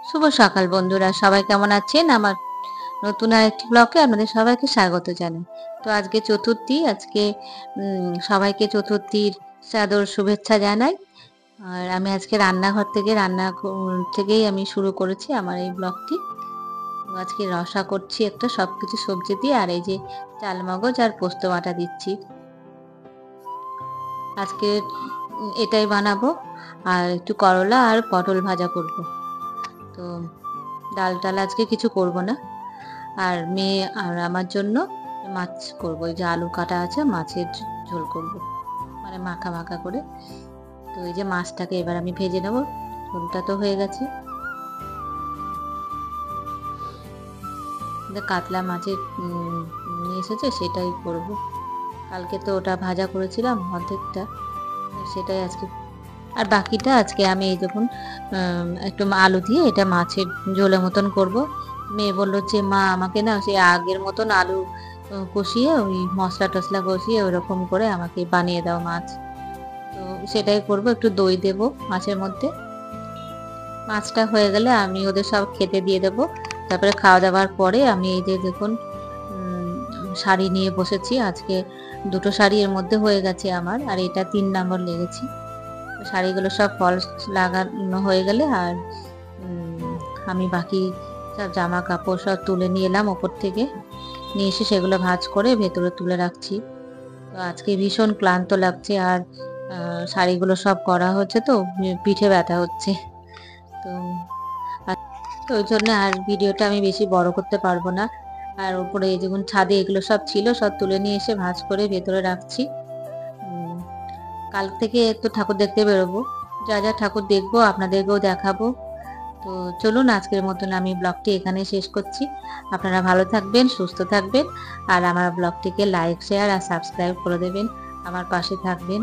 শুভ সকাল বন্ধুরা, সবাই কেমন আছেন? আমার নতুন আরেকটি ব্লগে আপনাদের সবাইকে স্বাগত জানাই। তো আজকে চতুর্থী, আজকে সবাইকে চতুর্থীর সাদর শুভেচ্ছা জানাই। আর আমি আজকে রান্নাঘর থেকে থেকেই আমি শুরু করেছি আমার এই ব্লগটি। তো আজকে রসা করছি একটা সবকিছু সবজি দিয়ে, আর এই যে চালমগজ আর পোস্ত বাটা দিচ্ছি। আজকে এটাই বানাবো, আর একটু করলা আর পটল ভাজা করব। তো ডাল টাল আজকে কিছু করব না। আর মেয়ে আর আমার জন্য মাছ করব, এই যে আলু কাটা আছে, মাছের ঝোল করব, মানে মাখা মাখা করে। তো এই যে মাছটাকে এবার আমি ভেজে নেব। ঝোলটা তো হয়ে গেছে। কাতলা মাছের নিয়ে এসেছে, সেটাই করব। কালকে তো ওটা ভাজা করেছিলাম অর্ধেকটা, সেটাই আজকে। আর বাকিটা আজকে আমি এই দেখুন একটু আলু দিয়ে এটা মাছের ঝোলের মতন করব। মেয়ে বললো যে মা আমাকে না সে আগের মতন আলু কষিয়ে ওই মশলা টসলা কষিয়ে ওরকম করে আমাকে বানিয়ে দাও মাছ। তো সেটাই করব, একটু দই দেব মাছের মধ্যে। মাছটা হয়ে গেলে আমি ওদের সব খেতে দিয়ে দেব। তারপরে খাওয়া দাওয়ার পরে আমি এই যে দেখুন শাড়ি নিয়ে বসেছি। আজকে দুটো শাড়ি এর মধ্যে হয়ে গেছে আমার, আর এটা 3 নম্বর লেগেছি। শাড়িগুলো সব ফলস লাগানো হয়ে গেলে আর আমি বাকি সব জামা কাপড় সব তুলে নিয়ে এলাম ওপর থেকে। নিয়ে এসে সেগুলো ভাঁজ করে ভেতরে তুলে রাখছি। তো আজকে ভীষণ ক্লান্ত লাগছে, আর শাড়িগুলো সব করা হচ্ছে তো পিঠে ব্যথা হচ্ছে। তো তো ওই জন্য আর ভিডিওটা আমি বেশি বড় করতে পারবো না। আর উপরে এই যেমন ছাদে এগুলো সব ছিল, সব তুলে নিয়ে এসে ভাঁজ করে ভেতরে রাখছি। কাল থেকে তো ঠাকুর দেখতে বেরোবো, যা যা ঠাকুর দেখবো আপনাদেরকেও দেখাবো। তো চলুন, আজকের মতন আমি ব্লগটি এখানে শেষ করছি। আপনারা ভালো থাকবেন, সুস্থ থাকবেন, আর আমার ব্লগটিকে লাইক, শেয়ার আর সাবস্ক্রাইব করে দেবেন, আমার পাশে থাকবেন।